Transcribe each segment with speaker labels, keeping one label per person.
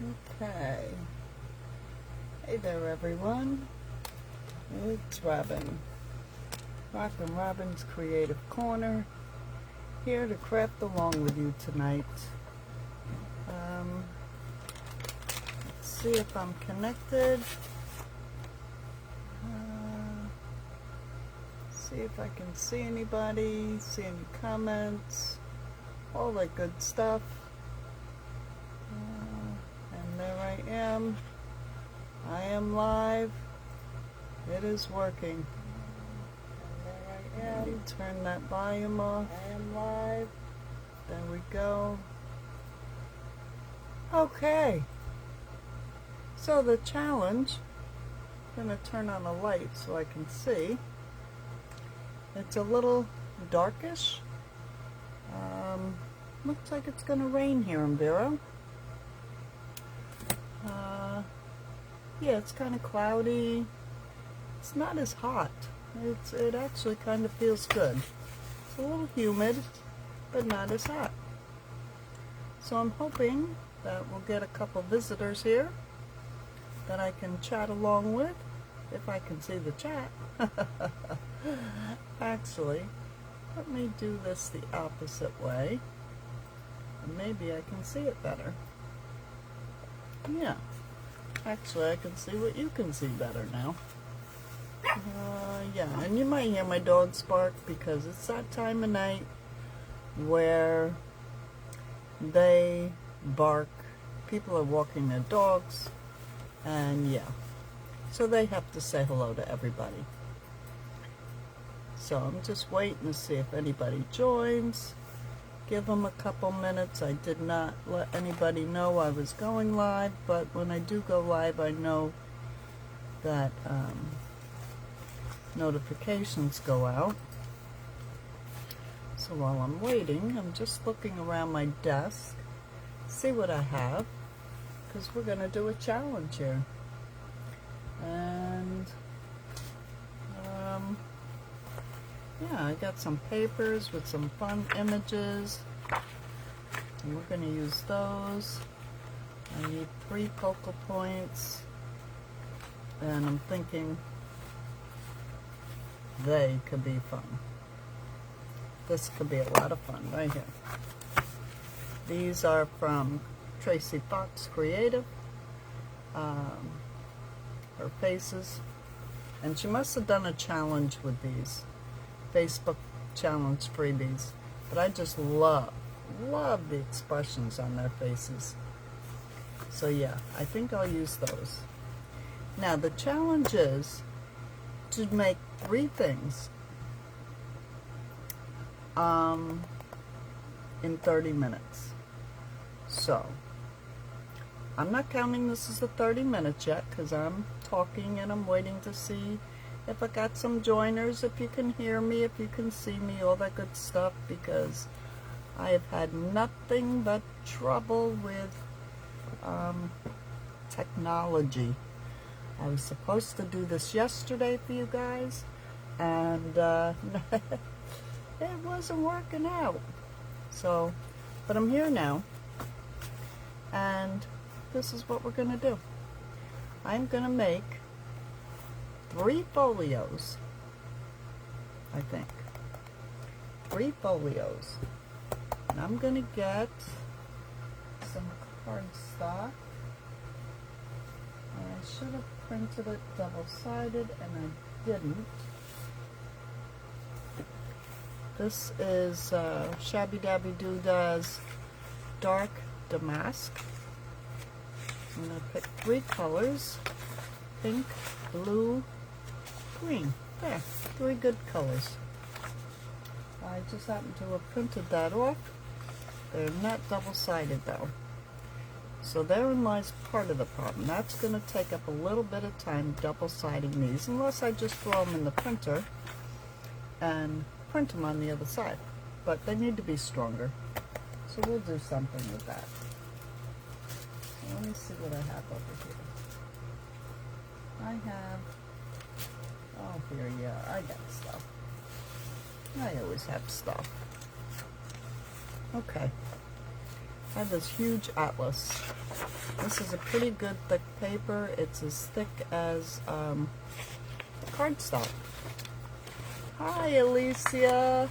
Speaker 1: Okay. Hey there, everyone. It's Robin. Rockin' Robin's Creative Corner. Here to craft along with you tonight. Let's see if I'm connected. See if I can see anybody, see any comments, all that good stuff. And there I am. I am live. It is working. And there I am. Turn that volume off. I am live. There we go. Okay. So the challenge, I'm going to turn on a light so I can see. It's a little darkish. Looks like it's going to rain here in Vero. Yeah, it's kind of cloudy. It's not as hot. It actually kind of feels good. It's a little humid, but not as hot. So I'm hoping that we'll get a couple visitors here that I can chat along with, if I can see the chat. Actually, let me do this the opposite way, and maybe I can see it better. Yeah, actually I can see what you can see better now. Yeah, and you might hear my dogs bark because it's that time of night where they bark. People are walking their dogs, and yeah, so they have to say hello to everybody. So I'm just waiting to see if anybody joins. Give them a couple minutes. I did not let anybody know I was going live, but when I do go live, I know that notifications go out. So while I'm waiting, I'm just looking around my desk, see what I have, because we're going to do a challenge here. And yeah, I got some papers with some fun images, and we're going to use those. I need 3 focal points, and I'm thinking they could be fun. This could be a lot of fun right here. These are from Tracy Fox Creative, her faces, and she must have done a challenge with these. Facebook challenge freebies, but I just love the expressions on their faces. So yeah, I think I'll use those. Now the challenge is to make 3 things in 30 minutes. So I'm not counting this as the 30 minutes yet, because I'm talking and I'm waiting to see if I got some joiners, if you can hear me, if you can see me, all that good stuff, because I have had nothing but trouble with technology. I was supposed to do this yesterday for you guys, and it wasn't working out. So, but I'm here now, and this is what we're going to do. I'm going to make 3 folios, I think. 3 folios. And I'm going to get some cardstock. I should have printed it double-sided, and I didn't. This is Shabby Dabby Doodah's Dark Damask. I'm going to pick 3 colors: pink, blue, green. There, 3 good colors. I just happen to have printed that off. They're not double-sided though. So therein lies part of the problem. That's going to take up a little bit of time double-siding these, unless I just throw them in the printer and print them on the other side. But they need to be stronger. So we'll do something with that. So let me see what I have over here. I have, oh here, yeah, I got stuff. I always have stuff. Okay. I have this huge atlas. This is a pretty good thick paper. It's as thick as cardstock. Hi, Alicia.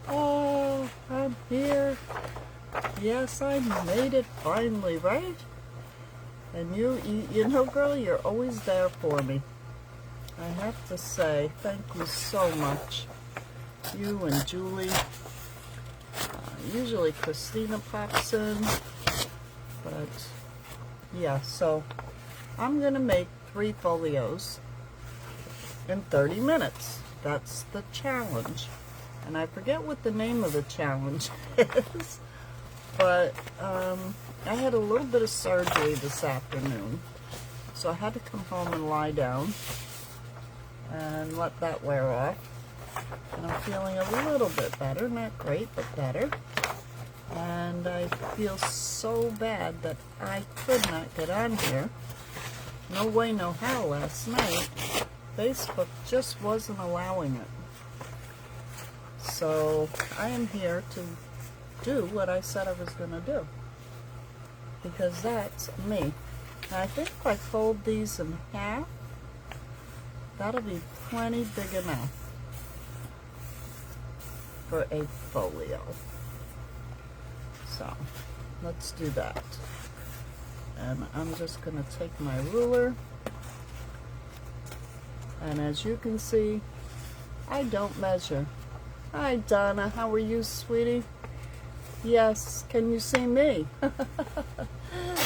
Speaker 1: Oh, I'm here. Yes, I made it finally, right? And you know, girl, you're always there for me. I have to say, thank you so much. You and Julie. Usually Christina pops in, but yeah, so I'm gonna make 3 folios in 30 minutes. That's the challenge. And I forget what the name of the challenge is, but I had a little bit of surgery this afternoon, so I had to come home and lie down and let that wear off. And I'm feeling a little bit better, not great, but better. And I feel so bad that I could not get on here. No way, no how last night. Facebook just wasn't allowing it. So I am here to do what I said I was going to do. Because that's me. And I think if I fold these in half, that'll be plenty big enough for a folio. So let's do that. And I'm just going to take my ruler, and as you can see, I don't measure. Hi Donna, how are you, sweetie? Yes, can you see me?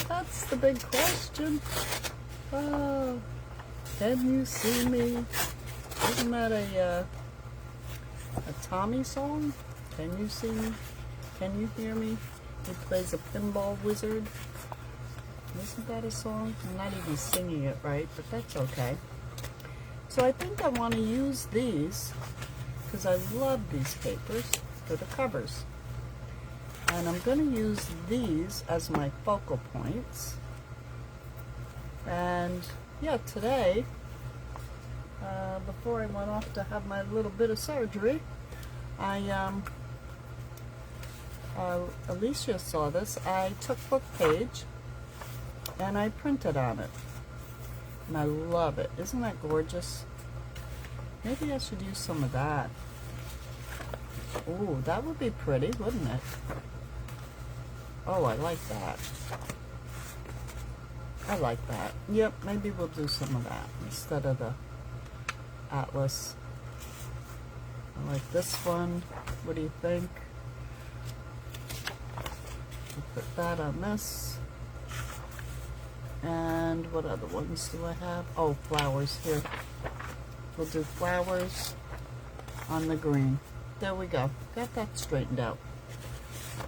Speaker 1: That's the big question. Oh, can you see me? Isn't that a Tommy song? Can you see me? Can you hear me? He plays a pinball wizard. Isn't that a song? I'm not even singing it right, but that's okay. So I think I want to use these because I love these papers for the covers. And I'm going to use these as my focal points. And yeah, today, before I went off to have my little bit of surgery, Alicia saw this. I took book page and I printed on it. And I love it. Isn't that gorgeous? Maybe I should use some of that. Ooh, that would be pretty, wouldn't it? Oh, I like that. I like that. Yep, maybe we'll do some of that instead of the atlas. I like this one. What do you think? We'll put that on this. And what other ones do I have? Oh, flowers here. We'll do flowers on the green. There we go. Got that straightened out.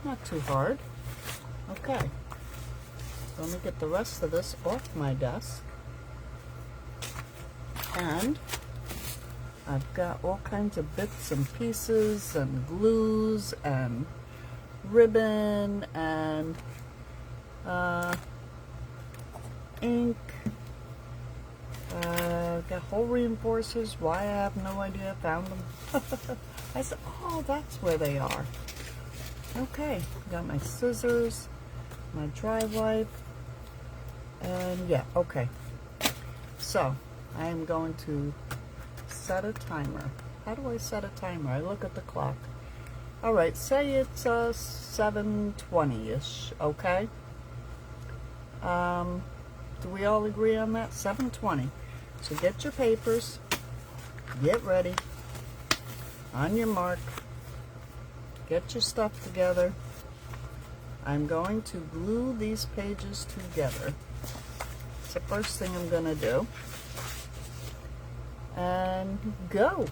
Speaker 1: Not too hard. Okay. So let me get the rest of this off my desk. And I've got all kinds of bits and pieces and glues and ribbon and ink. Got hole reinforcers. Why, I have no idea. I found them. I said, oh, that's where they are. Okay, got my scissors, my dry wipe, and yeah, okay. So, I am going to set a timer. How do I set a timer? I look at the clock. Alright, say it's 7:20-ish, okay? Do we all agree on that? 7:20. So get your papers, get ready, on your mark, get your stuff together. I'm going to glue these pages together. It's the first thing I'm going to do. And go.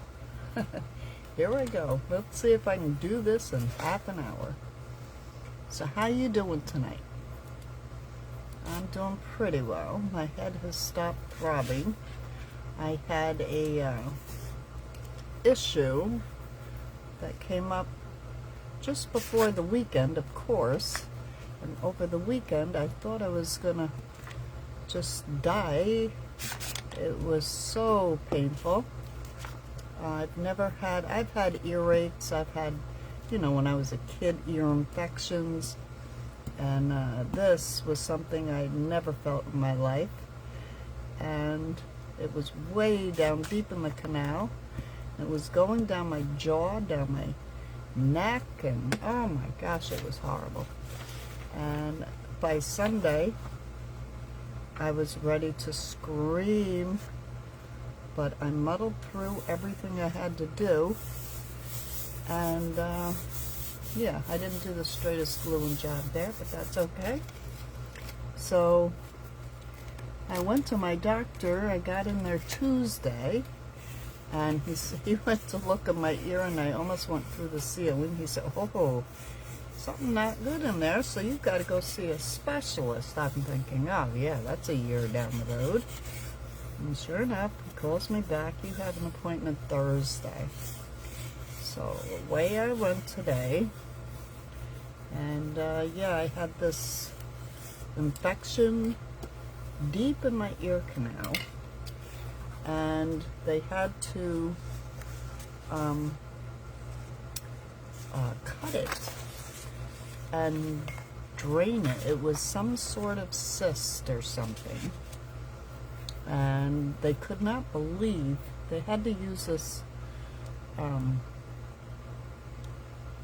Speaker 1: Here I go. Let's see if I can do this in half an hour. So how you doing tonight? I'm doing pretty well. My head has stopped throbbing. I had a issue that came up just before the weekend, of course. And over the weekend, I thought I was gonna just die. It was so painful. I've had earaches. I've had, you know, when I was a kid, ear infections. And this was something I'd never felt in my life. And it was way down deep in the canal. It was going down my jaw, down my neck, and oh my gosh, it was horrible. And by Sunday, I was ready to scream, but I muddled through everything I had to do. And yeah, I didn't do the straightest gluing job there, but that's okay. So I went to my doctor. I got in there Tuesday, and he went to look at my ear, and I almost went through the ceiling. He said, "Oh, something not good in there, so you've got to go see a specialist." I'm thinking, oh yeah, that's a year down the road. And sure enough, he calls me back. "You have an appointment Thursday." So away I went today. And yeah, I had this infection deep in my ear canal, and they had to cut it and drain it. It was some sort of cyst or something, and they could not believe they had to use this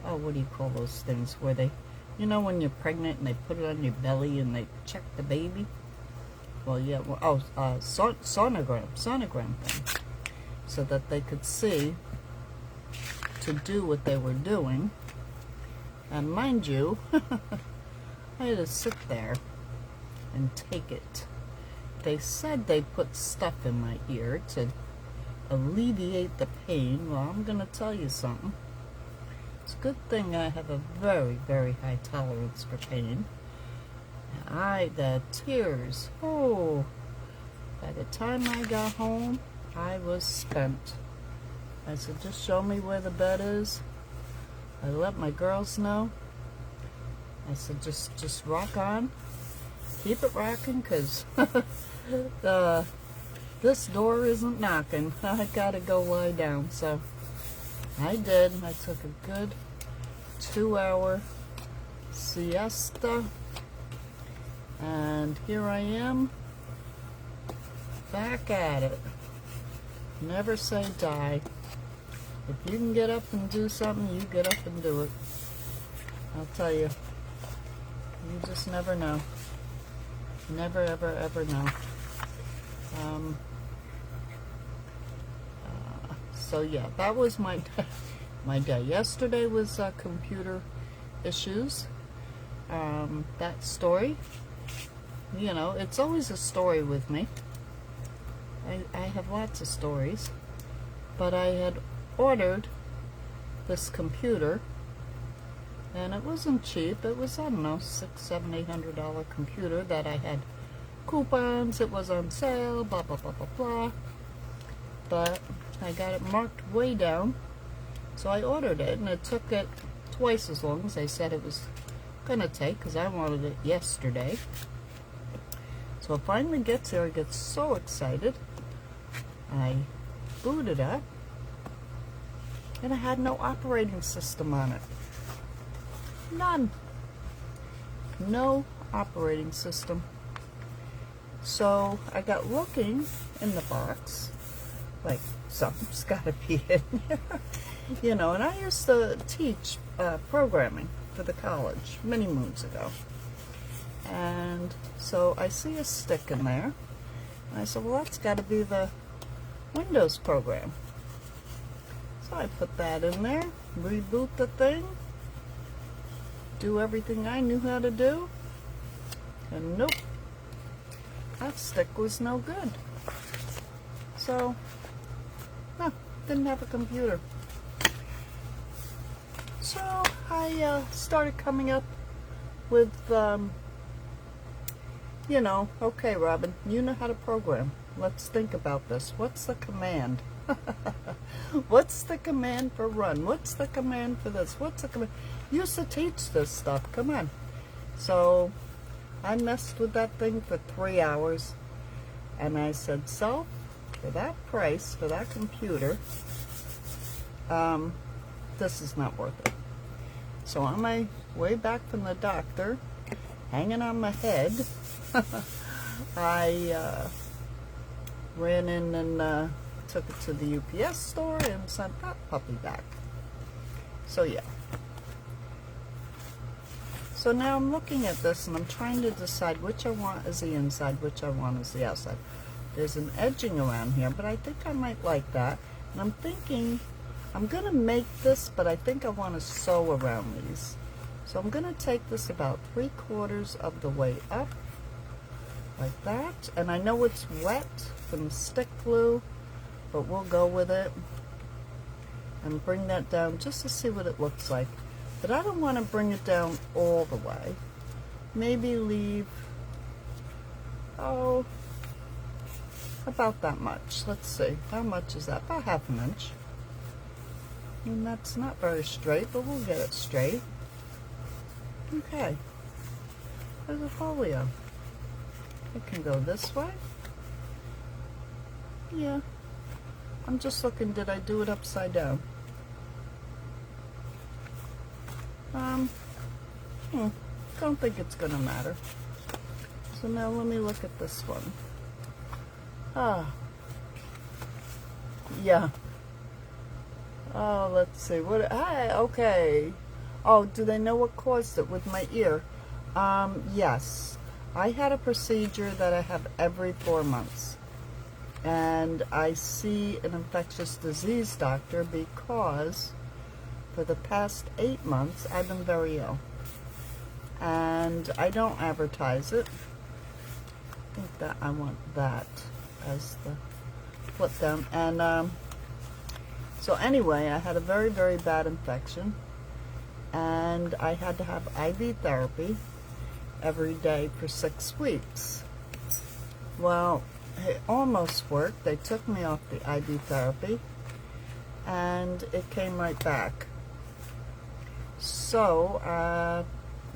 Speaker 1: oh, what do you call those things where they, you know, when you're pregnant and they put it on your belly and they check the baby? Well, yeah, well, sonogram thing, so that they could see to do what they were doing. And mind you, I had to sit there and take it. They said they put stuff in my ear to alleviate the pain. Well, I'm going to tell you something. It's a good thing I have a very, very high tolerance for pain. The tears, oh, by the time I got home, I was spent. I said, just show me where the bed is. I let my girls know. I said, just rock on. Keep it rocking, because this door isn't knocking. I gotta go lie down. So I did. I took a good 2-hour siesta. And here I am, back at it. Never say die. If you can get up and do something, you get up and do it. I'll tell you, you just never know. Never, ever, ever know. So yeah, that was my day. Yesterday was computer issues. That story. You know, it's always a story with me. I have lots of stories. But I had ordered this computer, and it wasn't cheap. It was, I don't know, $600, $700, $800 computer that I had coupons. It was on sale, blah, blah, blah, blah, blah. But I got it marked way down, so I ordered it, and it took it twice as long as they said it was gonna take, because I wanted it yesterday. So it finally gets there. I get so excited. I boot it up, and it had no operating system on it. None. No operating system. So I got looking in the box, like something's got to be in there. You know, and I used to teach programming for the college many moons ago. And so I see a stick in there. And I said, well, that's got to be the Windows program. So I put that in there, reboot the thing, do everything I knew how to do, and nope, that stick was no good. So, didn't have a computer. So I started coming up with, you know, okay, Robin, you know how to program. Let's think about this. What's the command? What's the command for run? What's the command for this? What's the command? You used to teach this stuff. Come on. So I messed with that thing for 3 hours, and I said, so for that price, for that computer, this is not worth it. So on my way back from the doctor, hanging on my head. I ran in and took it to the UPS store and sent that puppy back. So yeah. So now I'm looking at this and I'm trying to decide which I want as the inside, which I want as the outside. There's an edging around here, but I think I might like that. And I'm thinking, I'm going to make this, but I think I want to sew around these. So I'm going to take this about 3/4 of the way up, like that. And I know it's wet from stick glue, but we'll go with it. And bring that down just to see what it looks like. But I don't want to bring it down all the way. Maybe leave, oh, about that much. Let's see, how much is that? About 1/2 inch. And that's not very straight, but we'll get it straight. Okay, there's a folio. It can go this way. Yeah, I'm just looking, did I do it upside down? Don't think it's gonna matter. So now let me look at this one. Yeah. Oh, let's see. What? Hi. Okay. Oh, do they know what caused it with my ear? Yes. I had a procedure that I have every 4 months, and I see an infectious disease doctor because for the past 8 months I've been very ill, and I don't advertise it. I think that I want that as the flip down. And so anyway, I had a very, very bad infection, and I had to have IV therapy every day for 6 weeks. Well, it almost worked. They took me off the IV therapy, and it came right back. So,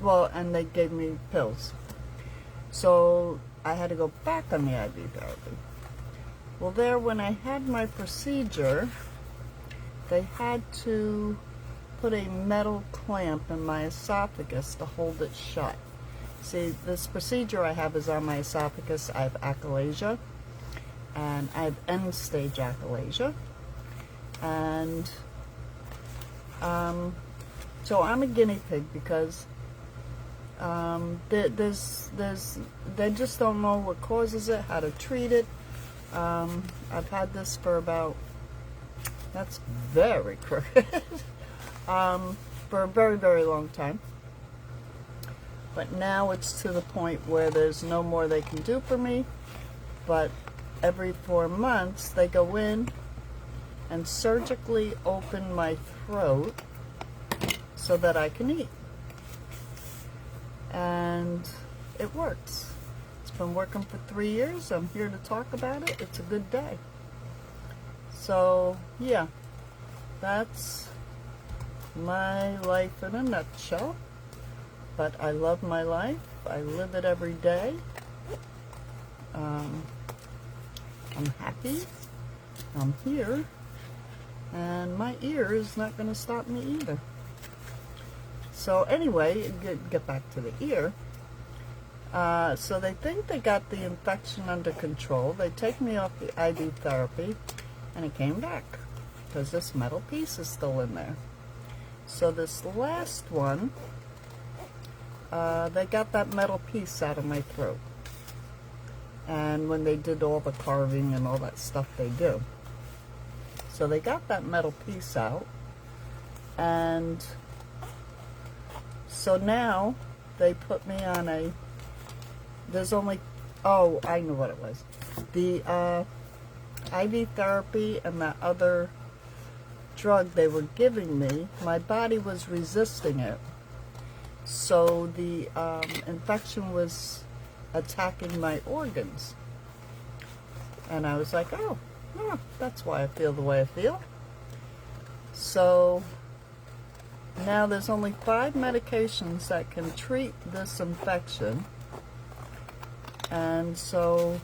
Speaker 1: well, and they gave me pills. So I had to go back on the IV therapy. Well, there, when I had my procedure, they had to put a metal clamp in my esophagus to hold it shut. See, this procedure I have is on my esophagus. I have achalasia, and I have end-stage achalasia. And so I'm a guinea pig because they just don't know what causes it, how to treat it. I've had this for about, that's very crooked, for a very, very long time. But now it's to the point where there's no more they can do for me. But every 4 months they go in and surgically open my throat so that I can eat. And it works. It's been working for 3 years. I'm here to talk about it. It's a good day. So, yeah, that's my life in a nutshell. But I love my life. I live it every day. I'm happy. I'm here. And my ear is not going to stop me either. So anyway, get back to the ear. So they think they got the infection under control. They take me off the IV therapy, and it came back because this metal piece is still in there. So this last one, they got that metal piece out of my throat. And when they did all the carving and all that stuff they do. So they got that metal piece out, and so now they put me on a, there's only, oh, I knew what it was. The IV therapy and that other drug they were giving me, my body was resisting it. So the infection was attacking my organs. And I was like, oh, that's why I feel the way I feel. So now there's only 5 medications that can treat this infection. And so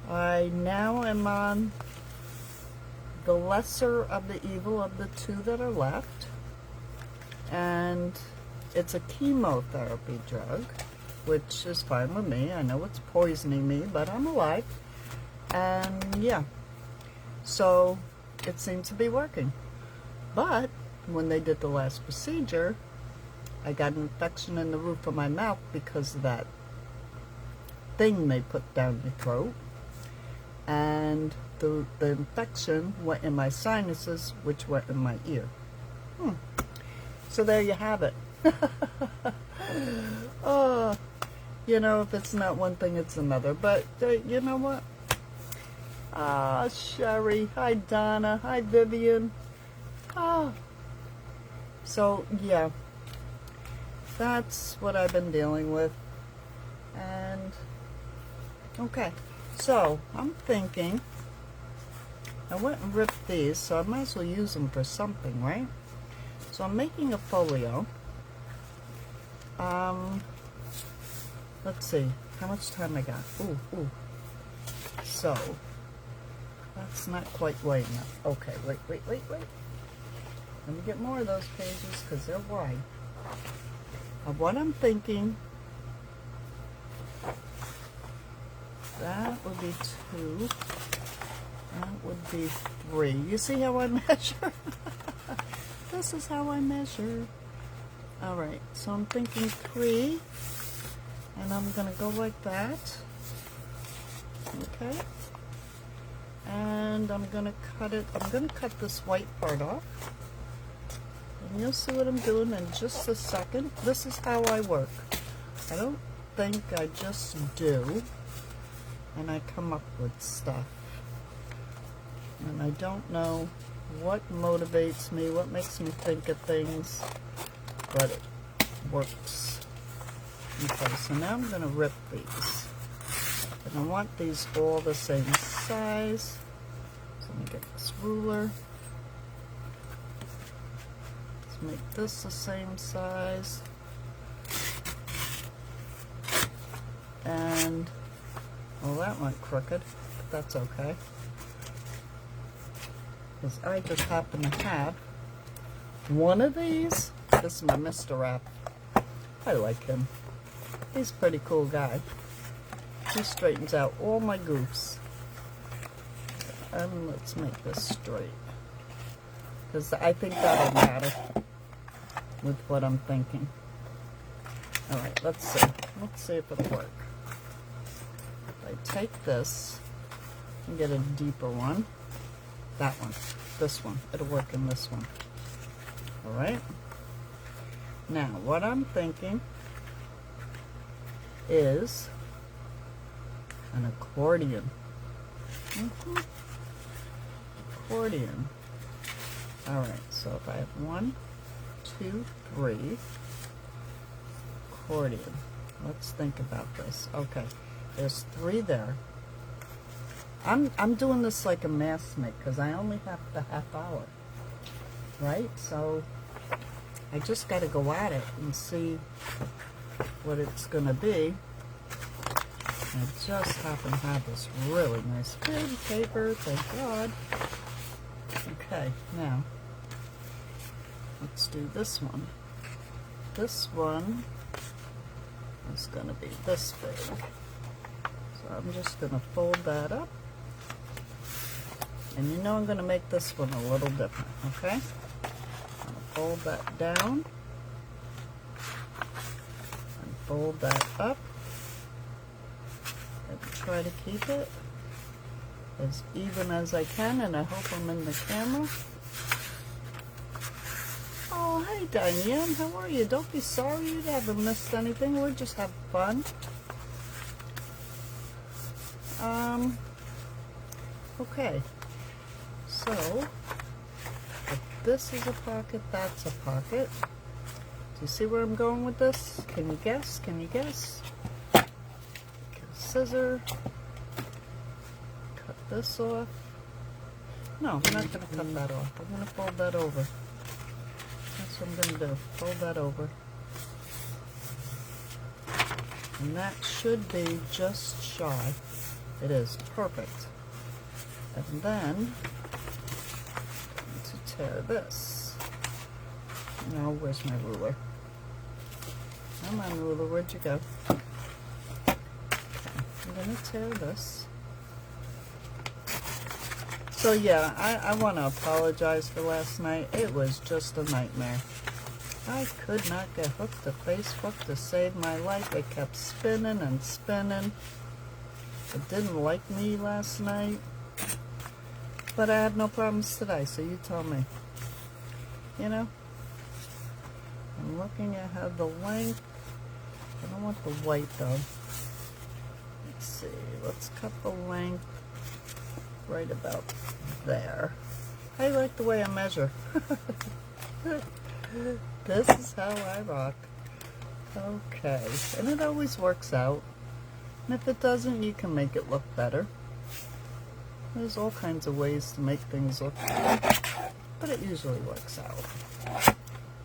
Speaker 1: I now am on the lesser of the evil of the 2 that are left. And it's a chemotherapy drug. which is fine with me. I know it's poisoning me, but I'm alive. And yeah, so it seems to be working. But when they did the last procedure, I got an infection in the roof of my mouth because of that thing they put down your throat. And the infection went in my sinuses, which went in my ear. So there you have it. Oh, you know, if it's not one thing, it's another. But you know what? Ah, Sherry. Hi, Donna. Hi, Vivian. Oh. So, yeah. That's what I've been dealing with. And, okay. So, I'm thinking, I went and ripped these, so I might as well use them for something, right? So I'm making a folio. Let's see, how much time I got? Ooh. So, that's not quite wide enough. Okay, wait. Let me get more of those pages because they're wide. What I'm thinking, that would be 2. That would be 3. You see how I measure? This is how I measure. Alright, so I'm thinking 3. And I'm going to go like that. Okay. And I'm going to cut it. I'm going to cut this white part off. And you'll see what I'm doing in just a second. This is how I work. I don't think I just do. And I come up with stuff. And I don't know what motivates me, what makes me think of things, but it works. Okay, so now I'm going to rip these. And I want these all the same size. So let me get this ruler. Let's make this the same size. And, well, that went crooked, but that's okay. Because I just happen to have one of these. This is my Mr. Wrap. I like him. He's a pretty cool guy. He straightens out all my goofs. And let's make this straight. Because I think that'll matter with what I'm thinking. Alright, let's see. Let's see if it'll work. If I take this and get a deeper one. That one. This one. It'll work in this one. Alright? Now, what I'm thinking is an accordion. Accordion. Alright, so if I have 1, 2, 3, accordion. Let's think about this. Okay, there's 3 there. I'm doing this like a mass make because I only have the half hour, right? So I just got to go at it and see what it's going to be. I just happen to have this really nice big paper, thank God. Okay, now let's do this one. This one is going to be this big. So I'm just going to fold that up. And you know I'm going to make this one a little different, okay? I'm going to fold that down. And fold that up. And try to keep it as even as I can, and I hope I'm in the camera. Oh, hey Diane, how are you? Don't be sorry, you haven't missed anything. We're just having fun. Okay. So, if this is a pocket, that's a pocket. Do you see where I'm going with this? Can you guess? Can you guess? Get a scissor. Cut this off. No, I'm not going to cut that off. I'm going to fold that over. That's what I'm going to do. Fold that over. And that should be just shy. It is. Perfect. And then to tear this. Now, where's my ruler? Come on, ruler, where'd you go? going to tear this. So yeah, I want to apologize for last night. It was just a nightmare. I could not get hooked to Facebook to save my life. It kept spinning and spinning. It didn't like me last night. But I had no problems today, so you tell me. You know? I'm looking at how the length. I don't want the white though. Let's see. Let's cut the length right about there. I like the way I measure. This is how I rock. Okay. And it always works out. And if it doesn't, you can make it look better. There's all kinds of ways to make things look better. But it usually works out.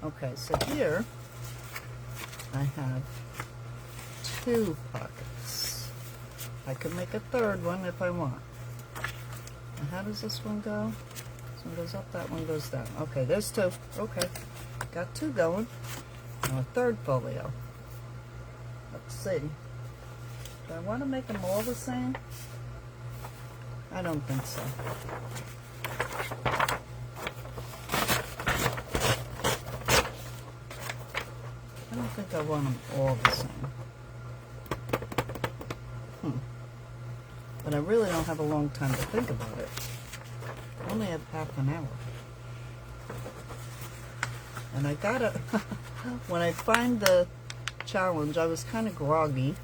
Speaker 1: Okay, so here I have 2 pockets. I could make a third one if I want. And how does this one go? This one goes up, that one goes down. Okay, there's 2. Okay, got 2 going. Now a third folio. Let's see. Do I want to make them all the same? I don't think so. I don't think I want them all the same. But I really don't have a long time to think about it. I only have half an hour. And I gotta, when I find the challenge, I was kind of groggy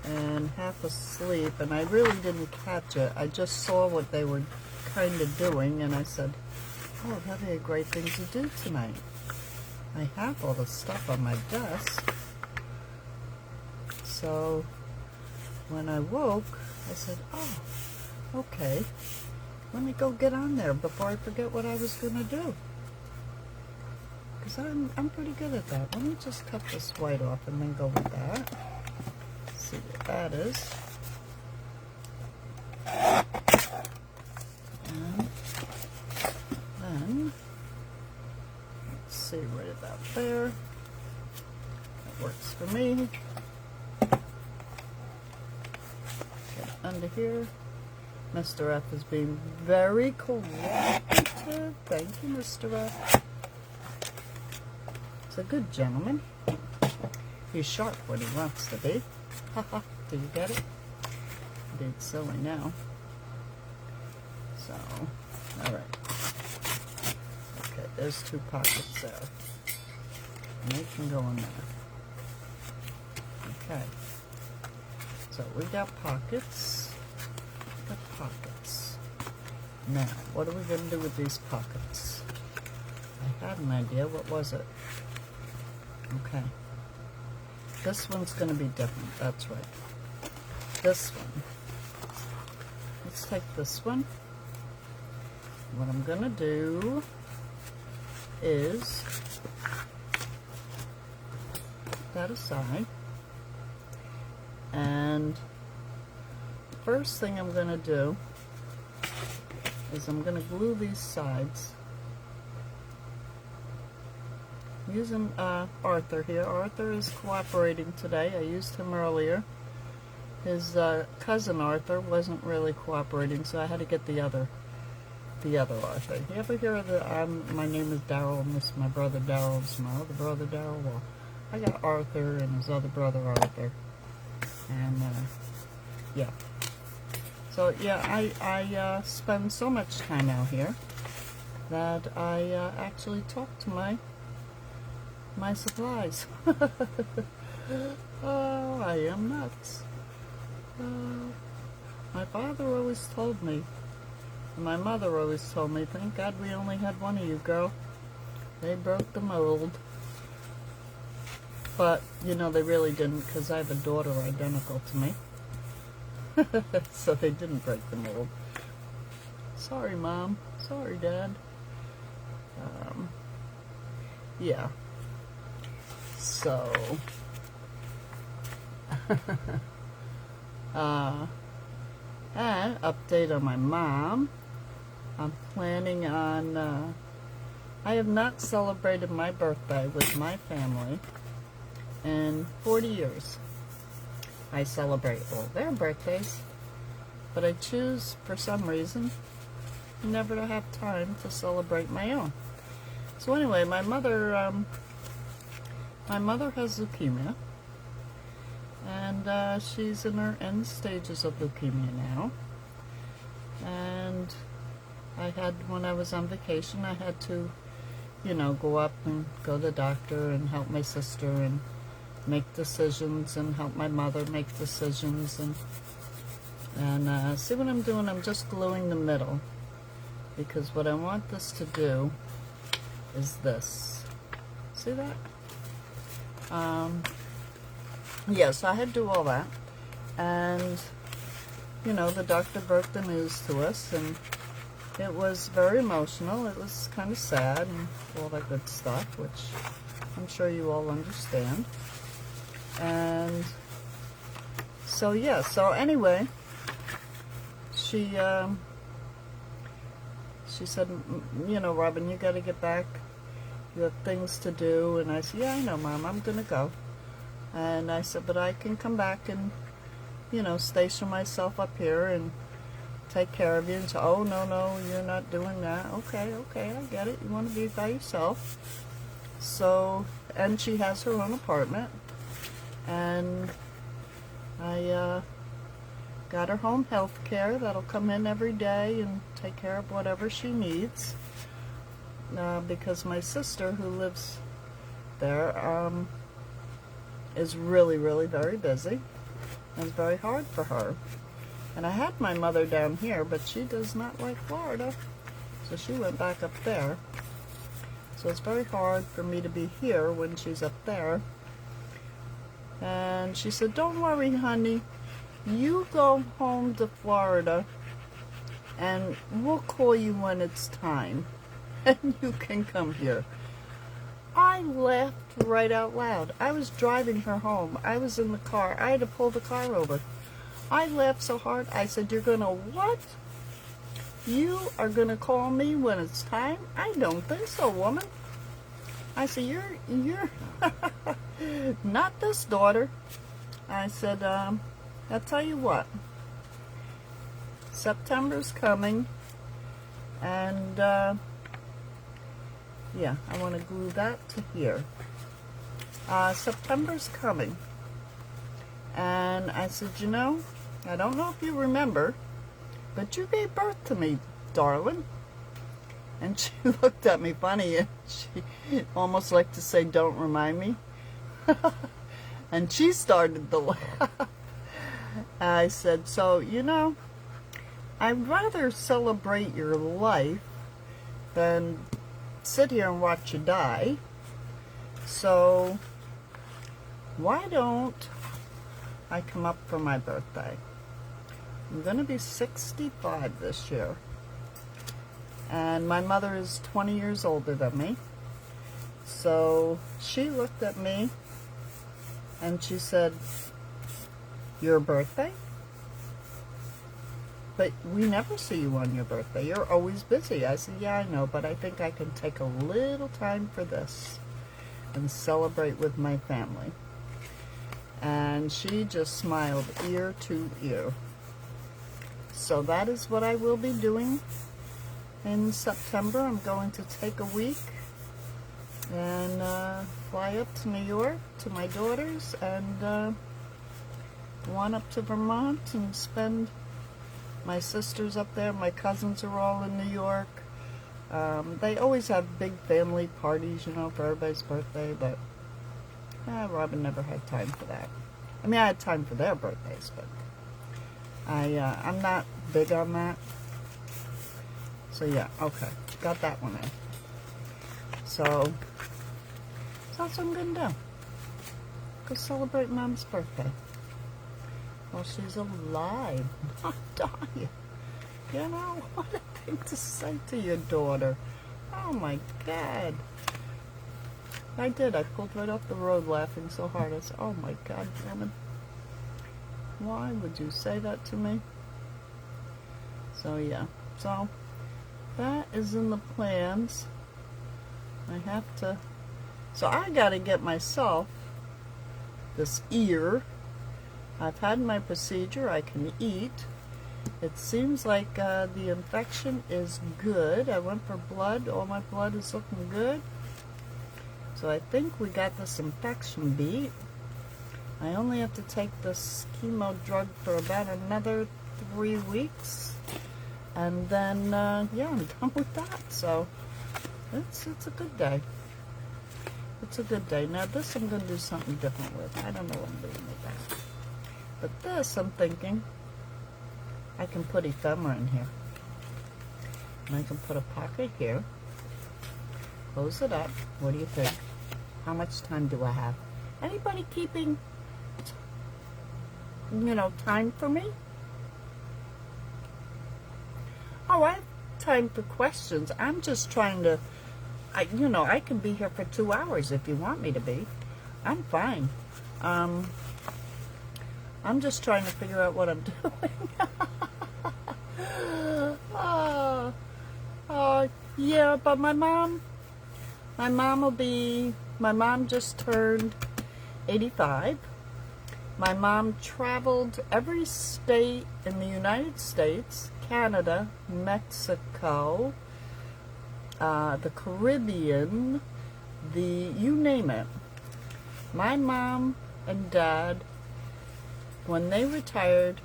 Speaker 1: and half asleep, and I really didn't catch it. I just saw what they were kind of doing, and I said, oh, that'd be a great thing to do tonight. I have all the stuff on my desk. So when I woke, I said, oh, okay, let me go get on there before I forget what I was going to do. Because I'm pretty good at that. Let me just cut this white off and then go with that. See what that is. And then, let's see, right about there. That works for me. Get under here. Mr. F is being very cooperative. Thank you, Mr. F. He's a good gentleman. He's sharp when he wants to be. Haha, do you get it? I'm being silly now. So, alright. Okay, there's 2 pockets there. And they can go in there. Okay. So we got pockets. Got pockets. Now, what are we going to do with these pockets? I had an idea. What was it? Okay. This one's going to be different. That's right. This one. Let's take this one. What I'm going to do is put that aside. And first thing I'm going to do is I'm going to glue these sides. Using Arthur here. Arthur is cooperating today. I used him earlier. His cousin Arthur wasn't really cooperating, so I had to get the other Arthur. You ever hear of the my name is Daryl and this is my brother Daryl, this is my other brother Daryl? Well, I got Arthur and his other brother Arthur. And yeah. So yeah, I spend so much time out here that I actually talk to my supplies. Oh, I am nuts. My father always told me, and my mother always told me, thank God we only had one of you, girl. They broke the mold. But, you know, they really didn't, because I have a daughter identical to me. So they didn't break the mold. Sorry, Mom. Sorry, Dad. Yeah. So, and update on my mom. I'm planning on, I have not celebrated my birthday with my family in 40 years. I celebrate all their birthdays, but I choose, for some reason, never to have time to celebrate my own. So anyway, my mother has leukemia, and she's in her end stages of leukemia now. And when I was on vacation, I had to, go up and go to the doctor and help my sister and make decisions and help my mother make decisions. And see what I'm doing? I'm just gluing the middle, because what I want this to do is this. See that? Yeah, so I had to do all that. And, the doctor broke the news to us, and it was very emotional. It was kind of sad and all that good stuff, which I'm sure you all understand. And so, yeah, so anyway, she said, Robin, you got to get back. You have things to do. And I said, yeah, I know, Mom, I'm going to go. And I said, but I can come back and, station myself up here and take care of you. And so, oh, no, you're not doing that. Okay, I get it. You want to be by yourself. So, and she has her own apartment. And I got her home health care that'll come in every day and take care of whatever she needs. Because my sister, who lives there, is really, really very busy. It's very hard for her. And I had my mother down here, but she does not like Florida. So she went back up there. So it's very hard for me to be here when she's up there. And she said, don't worry, honey. You go home to Florida and we'll call you when it's time. And you can come here. I laughed right out loud. I was driving her home. I was in the car. I had to pull the car over. I laughed so hard. I said, you're going to what? You are going to call me when it's time? I don't think so, woman. I said, you're not this daughter. I said, I'll tell you what. September's coming. And, yeah, I want to glue that to here. September's coming. And I said, I don't know if you remember, but you gave birth to me, darling. And she looked at me funny, and she almost like to say, don't remind me. And she started to laugh. I said, so, I'd rather celebrate your life than sit here and watch you die. So why don't I come up for my birthday? I'm going to be 65 this year. And my mother is 20 years older than me. So she looked at me and she said, your birthday? But we never see you on your birthday. You're always busy. I said, yeah, I know, but I think I can take a little time for this and celebrate with my family. And she just smiled ear to ear. So that is what I will be doing in September. I'm going to take a week and fly up to New York to my daughters and one up to Vermont and spend. My sister's up there. My cousins are all in New York. They always have big family parties, for everybody's birthday, but Robin never had time for that. I mean, I had time for their birthdays, but I'm not big on that. So yeah, okay, got that one in. So that's what I'm gonna do. Go celebrate Mom's birthday. Well, she's alive, not dying. What a thing to say to your daughter. Oh my God. I did. I pulled right off the road laughing so hard. I said, oh my God, woman. Why would you say that to me? So yeah. So that is in the plans. I have to. So I got to get myself this ear I've had my procedure. I can eat. It seems like the infection is good. I went for blood. All my blood is looking good. So I think we got this infection beat. I only have to take this chemo drug for about another 3 weeks. And then, yeah, I'm done with that. So it's a good day. It's a good day. Now this I'm going to do something different with. I don't know what I'm doing with that. But this, I'm thinking, I can put ephemera in here. And I can put a pocket here. Close it up. What do you think? How much time do I have? Anybody keeping, time for me? Oh, I have time for questions. I'm just trying to, I can be here for 2 hours if you want me to be. I'm fine. I'm just trying to figure out what I'm doing. Yeah, but my mom just turned 85. My mom traveled every state in the United States, Canada, Mexico, the Caribbean, you name it. My mom and dad, when they retired,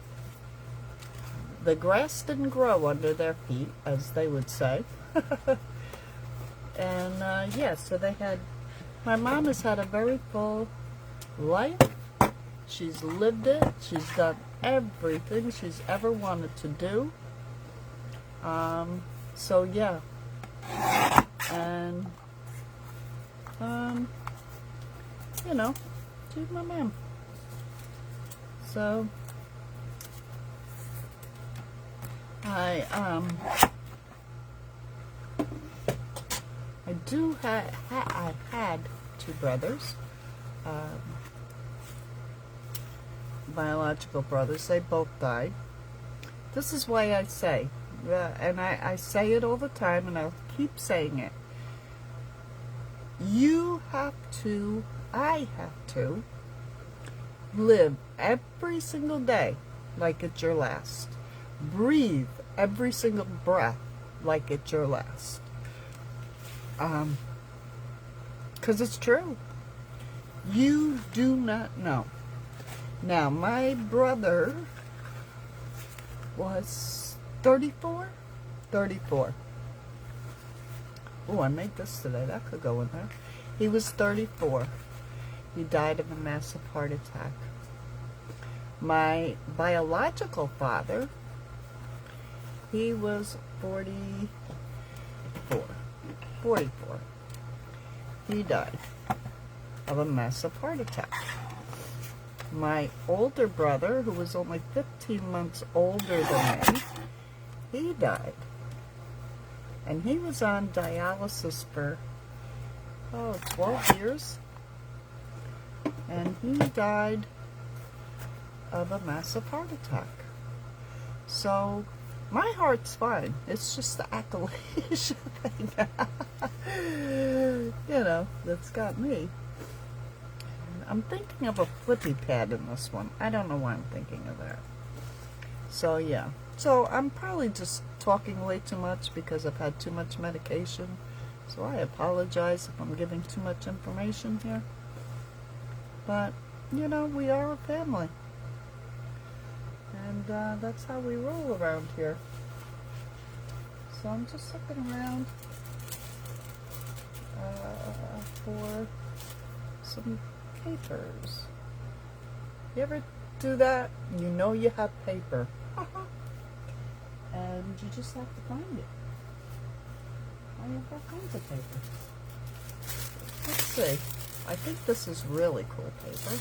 Speaker 1: the grass didn't grow under their feet, as they would say. And yeah, so my mom has had a very full life. She's lived it. She's done everything she's ever wanted to do. So yeah. And, she's my mom. So, I had 2 brothers, biological brothers. They both died. This is why I say, and I say it all the time, and I'll keep saying it. I have to live every single day like it's your last. Breathe every single breath like it's your last. 'Cause it's true. You do not know. Now, my brother was 34? 34. Oh, I made this today. That could go in there. He was 34. He died of a massive heart attack. My biological father, he was 44. He died of a massive heart attack. My older brother, who was only 15 months older than me, he died. And he was on dialysis for, 12 years. And he died of a massive heart attack. So, my heart's fine. It's just the accolation thing, that's got me. I'm thinking of a flippy pad in this one. I don't know why I'm thinking of that. So, yeah. So, I'm probably just talking way too much because I've had too much medication. So, I apologize if I'm giving too much information here. But, we are a family. And that's how we roll around here. So, I'm just looking around for some papers. You ever do that? You know you have paper. And you just have to find it. I have all kinds of paper. Let's see. I think this is really cool paper.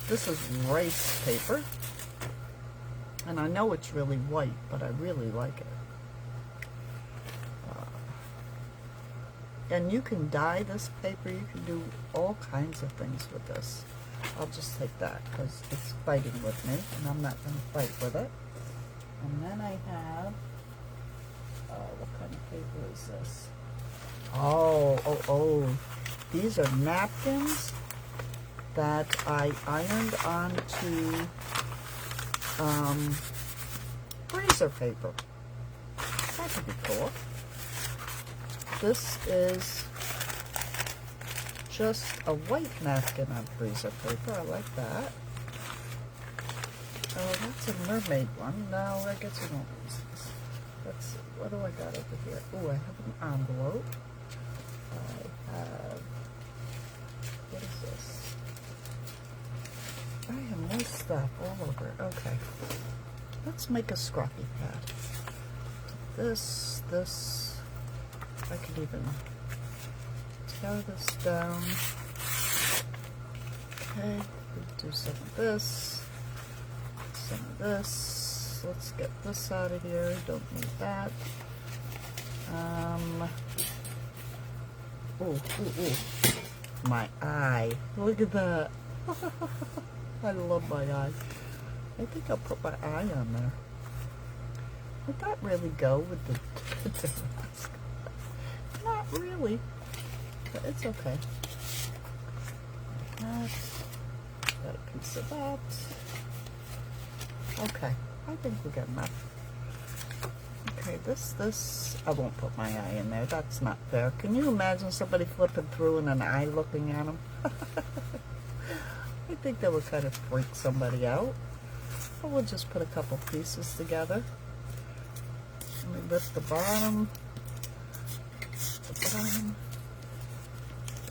Speaker 1: This is rice paper. And I know it's really white, but I really like it. And you can dye this paper. You can do all kinds of things with this. I'll just take that because it's fighting with me, and I'm not going to fight with it. And then I have, what kind of paper is this? Oh. These are napkins that I ironed onto freezer paper. That could be cool. This is just a white napkin on freezer paper. I like that. Oh, that's a mermaid one. No, I guess we won't use this. Let's see. What do I got over here? Oh, I have an envelope. I have... What is this? I have more stuff all over. Okay. Let's make a scrappy pad. This. I could even tear this down. Okay, we'll do some of this, some of this. Let's get this out of here. Don't need that. Ooh. My eye. Look at that. I love my eye. I think I'll put my eye on there. Would that really go with the mask? Not really, but it's okay. That, got a piece of that. Okay, I think we got enough. Okay, this, I won't put my eye in there. That's not fair. Can you imagine somebody flipping through and an eye looking at them? I think that would kind of freak somebody out. But we'll just put a couple pieces together. Let me lift the bottom.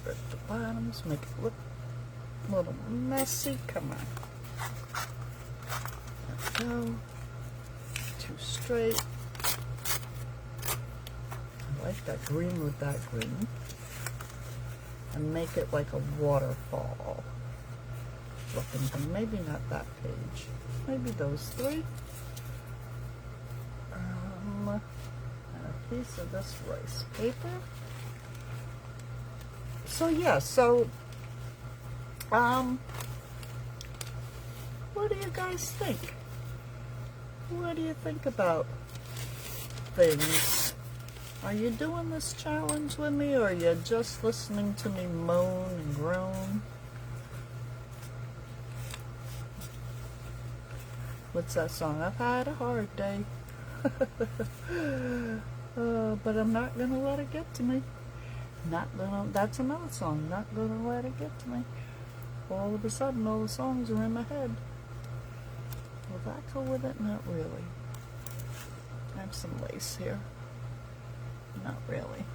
Speaker 1: Rip the bottoms, make it look a little messy. Come on. There we go. Too straight. I like that green with that green. And make it like a waterfall looking thing. Maybe not that page. Maybe those three. And a piece of this rice paper. So yeah, what do you guys think? What do you think about things? Are you doing this challenge with me, or are you just listening to me moan and groan? What's that song? I've had a hard day. But I'm not going to let it get to me. That's another song. Not going to let it get to me. All of a sudden, all the songs are in my head. Will that go with it? Not really. I have some lace here. Not really.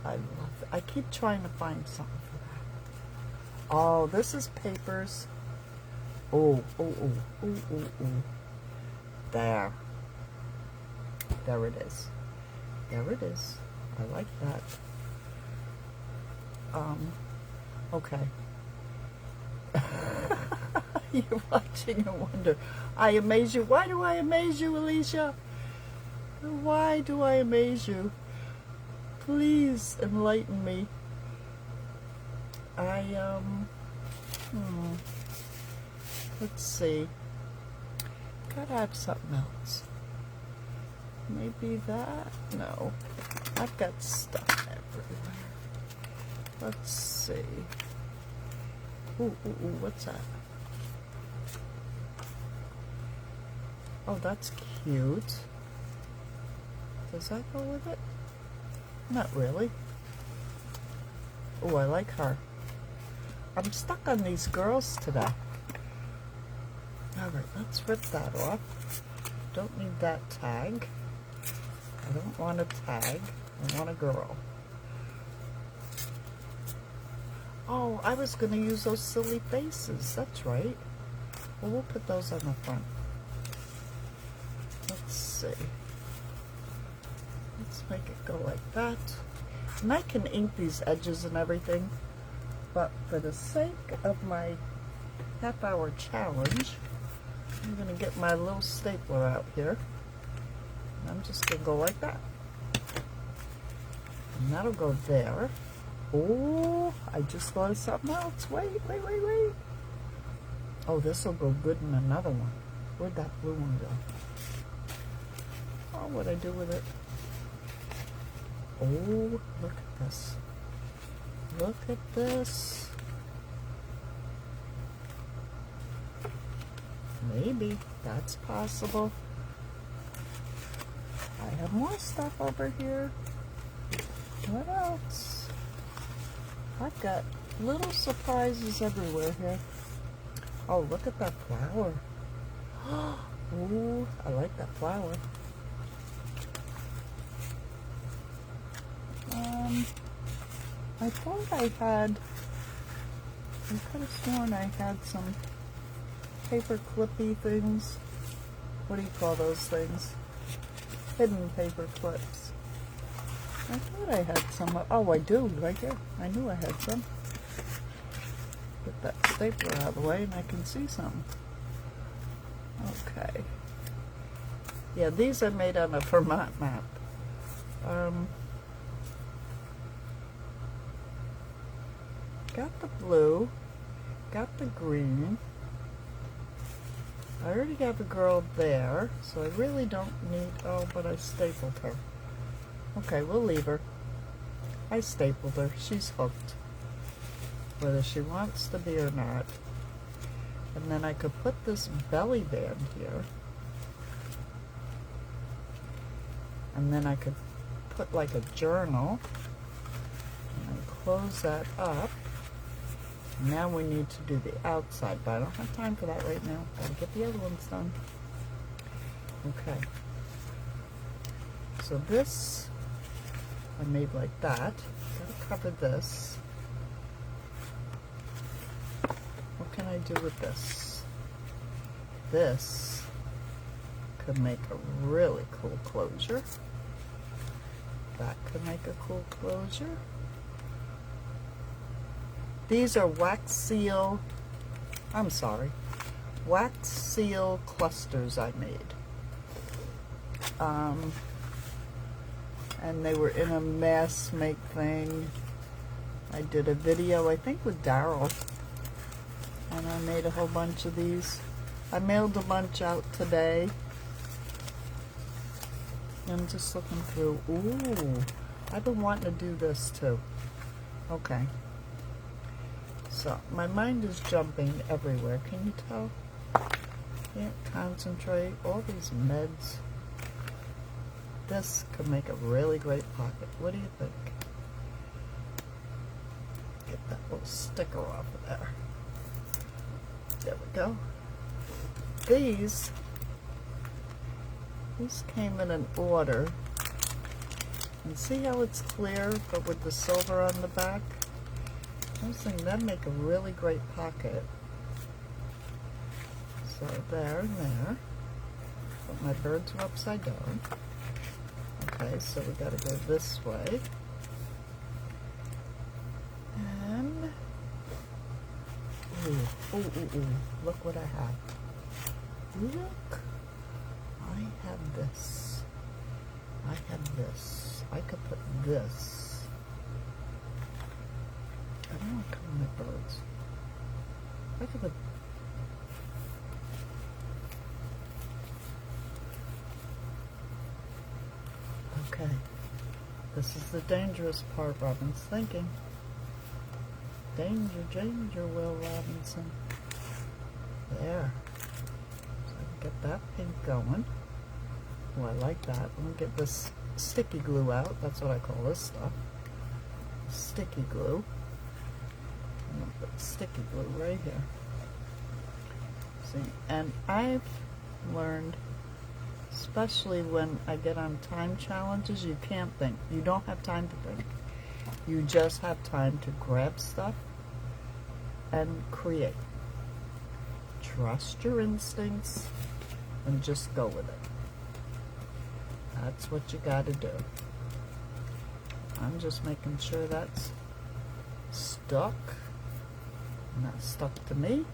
Speaker 1: I love it. I keep trying to find something for that. Oh, this is papers. Oh. There. There it is. There it is. I like that. Okay. You're watching and wonder. I amaze you. Why do I amaze you, Alicia? Why do I amaze you? Please enlighten me. Let's see. Gotta have something else. Maybe that? No. I've got stuff everywhere. Let's see. Ooh, what's that? Oh, that's cute. Does that go with it? Not really. Oh, I like her. I'm stuck on these girls today. Alright, let's rip that off. Don't need that tag. I don't want a tag. I want a girl. Oh, I was going to use those silly faces. That's right. Well, we'll put those on the front. Let's see. Let's make it go like that. And I can ink these edges and everything, but for the sake of my half-hour challenge, I'm going to get my little stapler out here. And I'm just going to go like that. And that'll go there. Oh, I just thought of something else. Wait. Oh, this will go good in another one. Where'd that blue one go? Oh, what'd I do with it? Oh, look at this. Look at this. Maybe that's possible. I have more stuff over here. What else? I've got little surprises everywhere here. Oh, look at that flower. Ooh, I like that flower. I thought I could have sworn I had some paper clippy things. What do you call those things? Hidden paper clips. I thought I had some. Oh, I do, right here. I knew I had some. Get that stapler out of the way and I can see some. Okay. Yeah, these are made on a Vermont map. Got the blue, got the green. I already have a girl there, so I really don't need, oh, but I stapled her. Okay, we'll leave her. I stapled her. She's hooked, whether she wants to be or not. And then I could put this belly band here. And then I could put like a journal. And I close that up. Now we need to do the outside, but I don't have time for that right now. Gotta get the other ones done. Okay. So this, I made like that. Gotta cover this. What can I do with this? This could make a really cool closure. That could make a cool closure. These are wax seal clusters I made. And they were in a mass make thing. I did a video, I think with Daryl, and I made a whole bunch of these. I mailed a bunch out today. I'm just looking through. Ooh, I've been wanting to do this too. Okay. So, my mind is jumping everywhere. Can you tell? Can't concentrate. All these meds. This could make a really great pocket. What do you think? Get that little sticker off of there. There we go. These came in an order. And see how it's clear, but with the silver on the back? I was thinking that'd make a really great pocket. So there and there. But my birds are upside down. Okay, so we gotta go this way. And ooh, look what I have. Look. I have this. I have this. I could put this. I don't want to cover my birds. I could put... Okay. This is the dangerous part, Robin's thinking. Danger, danger, Will Robinson. There. So I can get that pink going. Oh, I like that. Let me get this sticky glue out. That's what I call this stuff. Sticky glue. I'm going to put sticky glue right here. See, and I've learned, especially when I get on time challenges, you can't think. You don't have time to think. You just have time to grab stuff and create. Trust your instincts and just go with it. That's what you got to do. I'm just making sure that's stuck. Not stuck to me.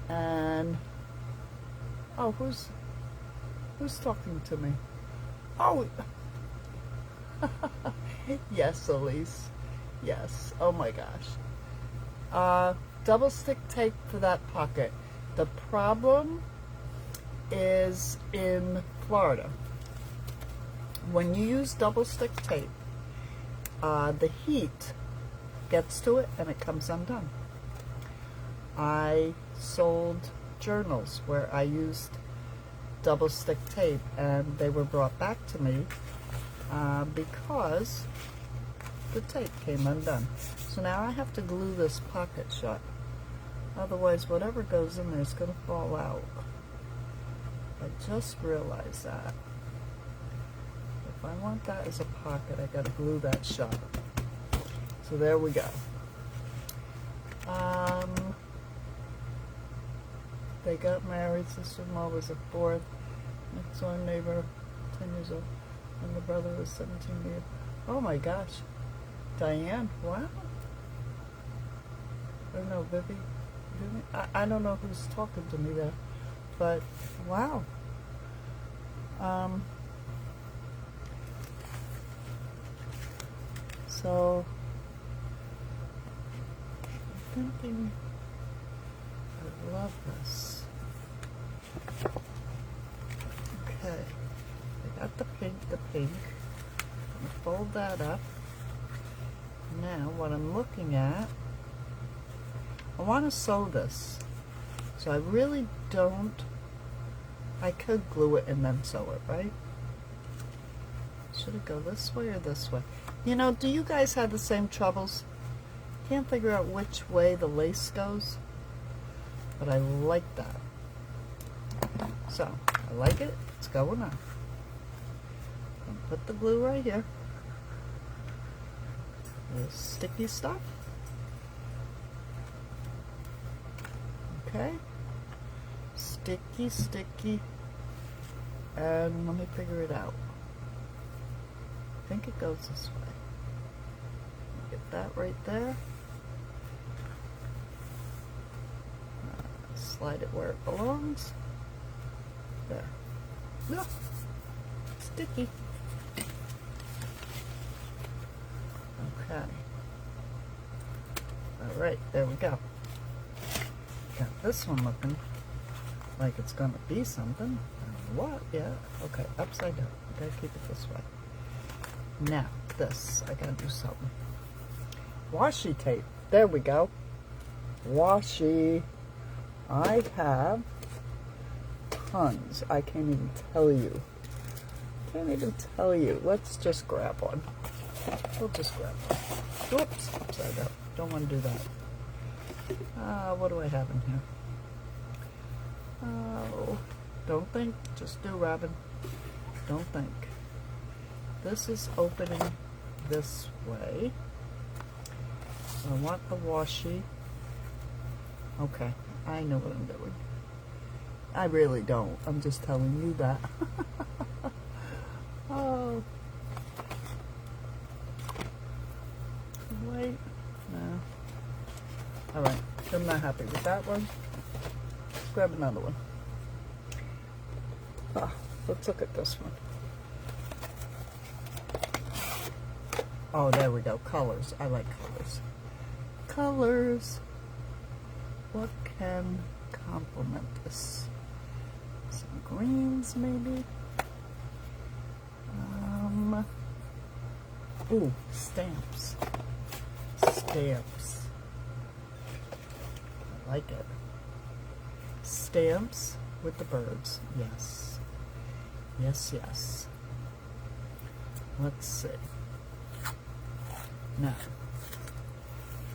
Speaker 1: And oh, who's talking to me? Oh, yes, Elise. Yes. Oh my gosh. Double stick tape for that pocket. The problem is in Florida. When you use double stick tape, the heat gets to it and it comes undone. I sold journals where I used double stick tape, and they were brought back to me because the tape came undone. So now I have to glue this pocket shut. Otherwise, whatever goes in there is going to fall out. I just realized that. If I want that as a pocket, I got to glue that shut. So there we go. They got married. Sister-in-law was a fourth. Next door neighbor, 10 years old. And the brother was 17 years. Oh my gosh. Diane, wow. Or no, Vivi. I don't know who's talking to me there. But, wow. So, I'm thinking, I love this. Okay, I got the pink. I'm gonna fold that up. Now, what I'm looking at, I want to sew this. So I really don't, I could glue it and then sew it, right? Should it go this way or this way? You know, do you guys have the same troubles? Can't figure out which way the lace goes, but I like that. So, I like it, it's going on. I'll put the glue right here. The sticky stuff. Okay. Sticky, sticky. And let me figure it out. I think it goes this way. Get that right there. Slide it where it belongs. There. No. Sticky. Okay. Alright, there we go. Got this one looking like it's gonna be something. I don't know what yet. Okay, upside down. I gotta keep it this way. Now, this. I gotta do something. Washi tape. There we go. Washi. I have tons. I can't even tell you. Let's just grab one. We'll just grab one. Whoops, upside down. Don't want to do that. What do I have in here? Oh, don't think. Just do, Robin. Don't think. This is opening this way. I want the washi. Okay, I know what I'm doing. I really don't. I'm just telling you that. Oh. Wait. No. Alright, I'm not happy with that one. Let's grab another one. Let's look at this one. Oh, there we go. Colors. I like colors. Colors. What can complement this? Some greens, maybe? Ooh, stamps. Stamps. I like it. Stamps with the birds. Yes. Yes, yes. Let's see. Now,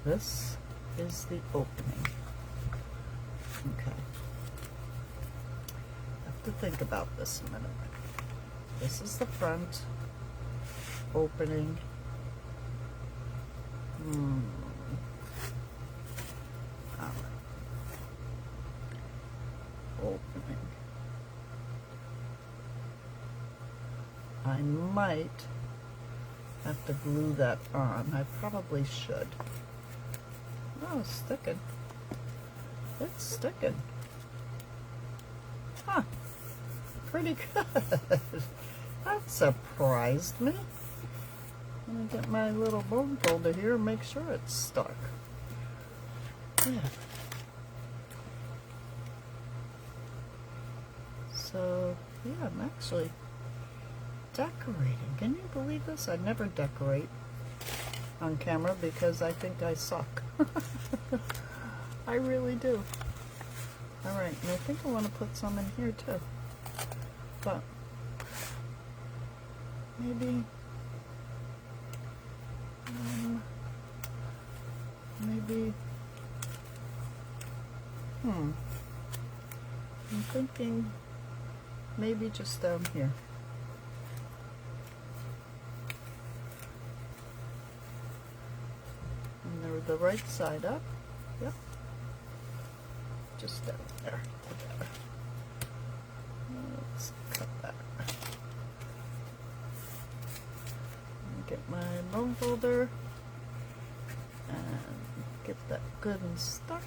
Speaker 1: this is the opening. Okay. I have to think about this a minute. This is the front opening. All right. Opening. I might have to glue that on. I probably should. Oh, it's sticking. It's sticking. Huh. Pretty good. That surprised me. Let me get my little bone folder here and make sure it's stuck. Yeah. So, yeah, I'm actually decorating. Can you believe this? I never decorate on camera because I think I suck. I really do. Alright, and I think I want to put some in here too. But maybe I'm thinking maybe just down here. And they're the right side up. Yep. Just down there. Together. Let's cut that. Get my bone folder and get that good and stuck.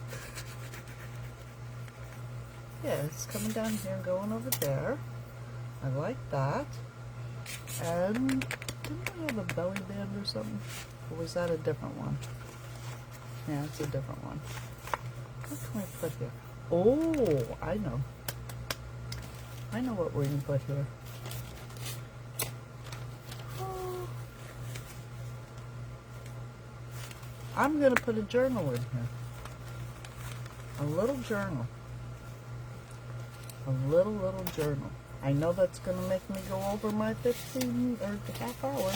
Speaker 1: Yeah, it's coming down here and going over there. I like that. And didn't we have a belly band or something? Or was that a different one? Yeah, it's a different one. What can we put here? Oh, I know. I know what we're going to put here. I'm going to put a journal in here. A little journal. A little journal. I know that's going to make me go over my 15 or half hour.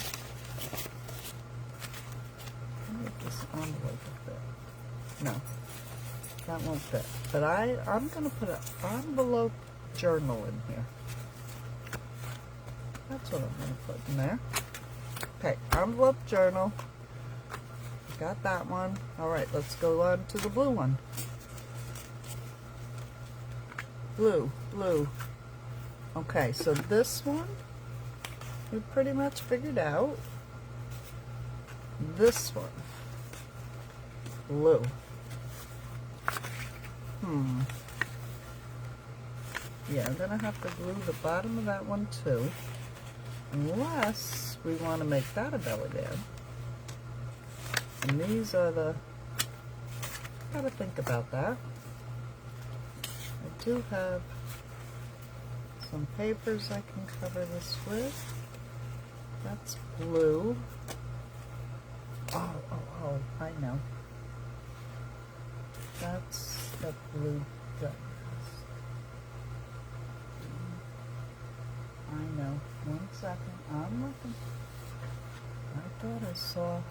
Speaker 1: I'll make this envelope fit. No, that won't fit. But I'm going to put an envelope journal in here. That's what I'm going to put in there. Okay, envelope journal. Got that one. Alright, let's go on to the blue one. Blue. Okay, so this one we pretty much figured out. This one. Blue. Yeah, I'm gonna have to glue the bottom of that one too. Unless we want to make that a belly band. And these are the, gotta think about that. I do have some papers I can cover this with. That's blue. Oh, I know. That's the blue dust. I know. 1 second. I'm looking. I thought I saw.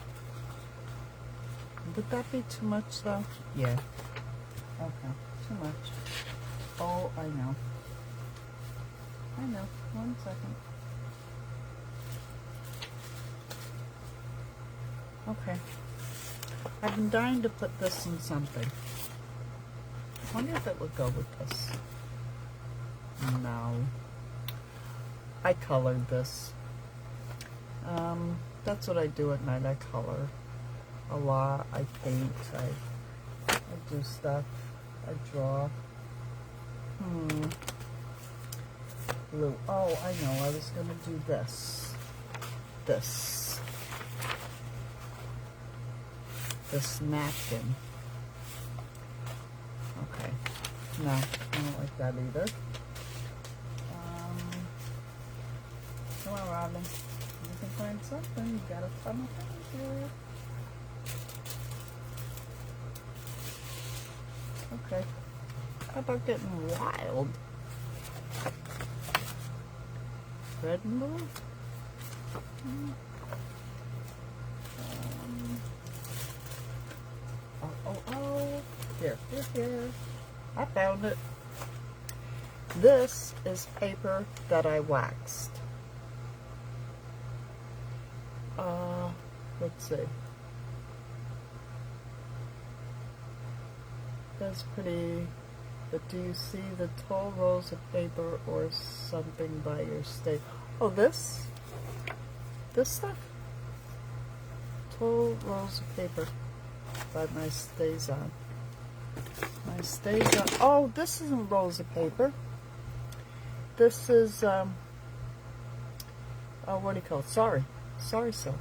Speaker 1: Would that be too much though? Yeah. Okay, too much. Oh, I know. 1 second. Okay. I've been dying to put this in something. I wonder if it would go with this. No. I colored this. That's what I do at night. I color a lot. I paint. I do stuff. I draw. Blue. Oh, I know. I was going to do this. This napkin. Okay. No, I don't like that either. Come on, Robin. You can find something. You got a ton of things here. Okay. How about getting wild? Red and blue? Oh. Here. I found it. This is paper that I waxed. Let's see. That's pretty, but do you see the tall rolls of paper or something by your stay? Oh, this stuff? Tall rolls of paper by my stays on. My stays on. Oh, this isn't rolls of paper. This is, what do you call it? Sorry silk.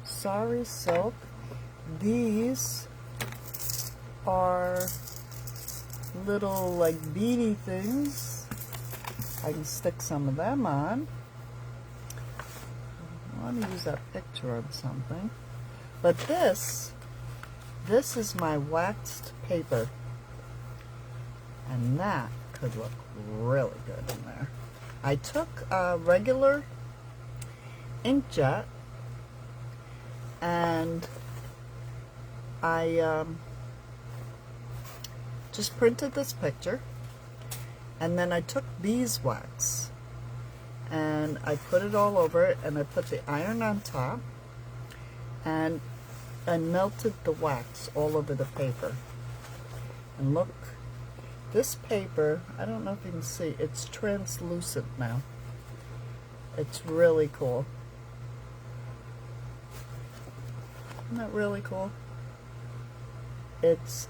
Speaker 1: Sorry silk. These are little like beady things. I can stick some of them on. I want to use that picture on something. But this is my waxed paper. And that could look really good in there. I took a regular inkjet and I just printed this picture, and then I took beeswax and I put it all over it, and I put the iron on top, and I melted the wax all over the paper. And look, this paper, I don't know if you can see, it's translucent now. It's really cool. Isn't that really cool? It's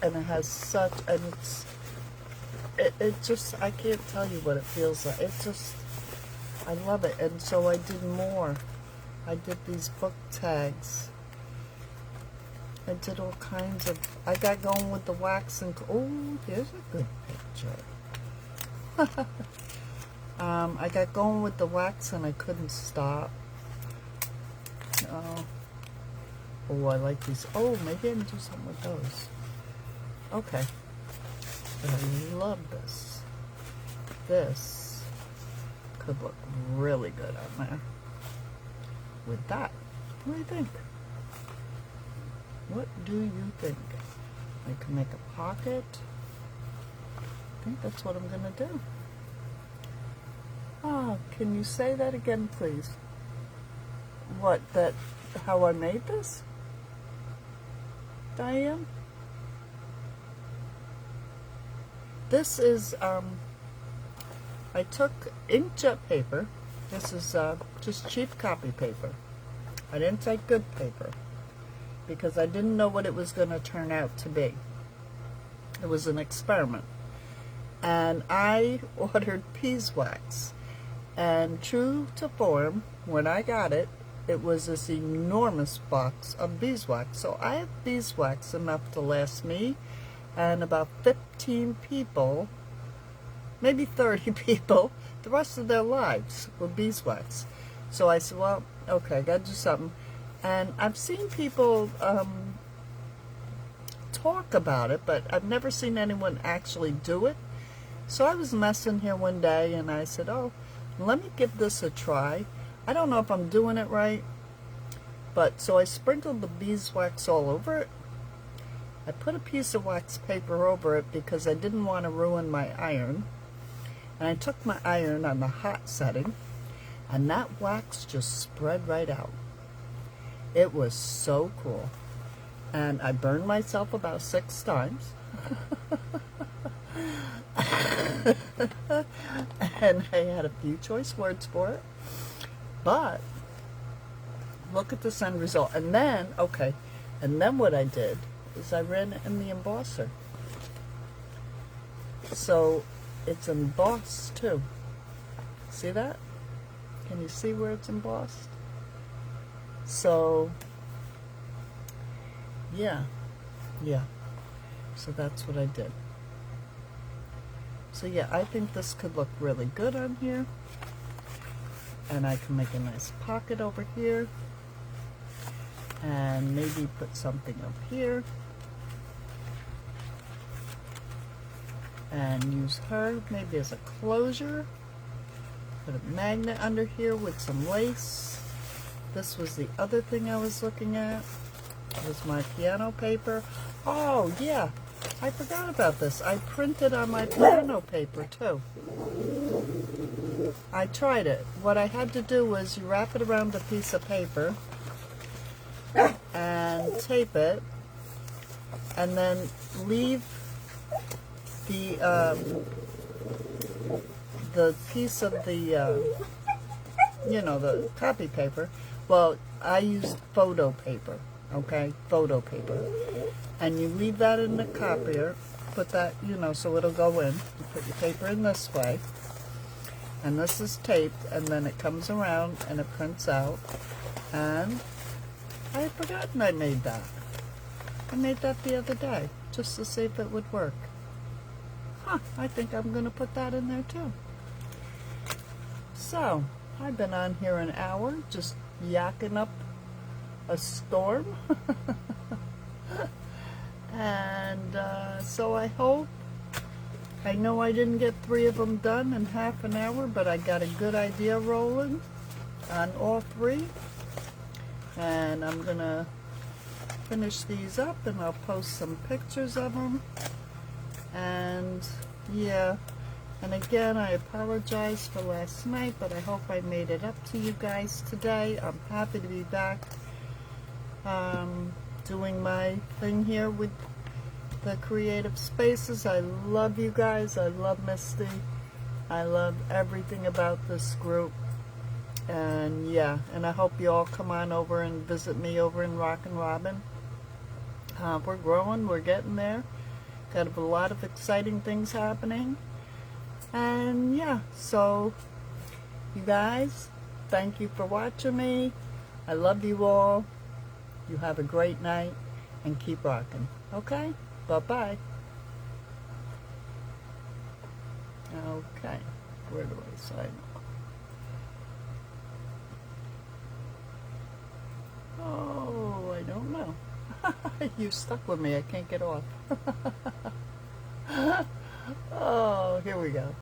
Speaker 1: and it has such, and it just, I can't tell you what it feels like. It just, I love it. And so I did more. I did these book tags. I did all kinds of, I got going with the wax and, oh, here's a good picture. I got going with the wax and I couldn't stop. Oh, I like these. Oh, maybe I can do something with those. Okay. But I love this. This could look really good on there. With that, what do you think? What do you think? I can make a pocket. I think that's what I'm gonna do. Oh, can you say that again, please? What, that, how I made this? Diane? This is, I took inkjet paper. This is just cheap copy paper. I didn't take good paper because I didn't know what it was going to turn out to be. It was an experiment. And I ordered beeswax. And true to form, when I got it, it was this enormous box of beeswax. So I have beeswax enough to last me and about 15 people, maybe 30 people, the rest of their lives with beeswax. So I said, well, okay, I got to do something. And I've seen people talk about it, but I've never seen anyone actually do it. So I was messing here one day and I said, oh, let me give this a try. I don't know if I'm doing it right, but so I sprinkled the beeswax all over it. I put a piece of wax paper over it because I didn't want to ruin my iron. And I took my iron on the hot setting, and that wax just spread right out. It was so cool. And I burned myself about 6 times. And I had a few choice words for it. But look at this end result. And then, okay, and then what I did is I ran it in the embosser. So it's embossed too. See that? Can you see where it's embossed? So, yeah. So that's what I did. So yeah, I think this could look really good on here. And I can make a nice pocket over here. And maybe put something up here. And use her maybe as a closure. Put a magnet under here with some lace. This was the other thing I was looking at. It was my piano paper. Oh yeah, I forgot about this. I printed on my piano paper too. I tried it. What I had to do was you wrap it around a piece of paper and tape it, and then leave the piece of the you know, the copy paper. Well, I used photo paper, okay, photo paper, and you leave that in the copier, put that, you know, so it'll go in. You put your paper in this way, and this is taped, and then it comes around and it prints out. And I had forgotten I made that. I made that the other day just to see if it would work. I think I'm going to put that in there too. So, I've been on here an hour just yakking up a storm. And so I hope I know I didn't get 3 of them done in half an hour, but I got a good idea rolling on all 3. And I'm gonna finish these up and I'll post some pictures of them. And yeah, and again, I apologize for last night, but I hope I made it up to you guys today. I'm happy to be back doing my thing here with the creative spaces. I love you guys. I love Misty. I love everything about this group. And yeah, and I hope you all come on over and visit me over in Rockin' Robin. We're growing. We're getting there. Got a lot of exciting things happening. And yeah, so you guys, thank you for watching me. I love you all. You have a great night and keep rocking. Okay? Bye-bye. Okay. Where do I sign off? Oh, I don't know. You stuck with me. I can't get off. Oh, here we go.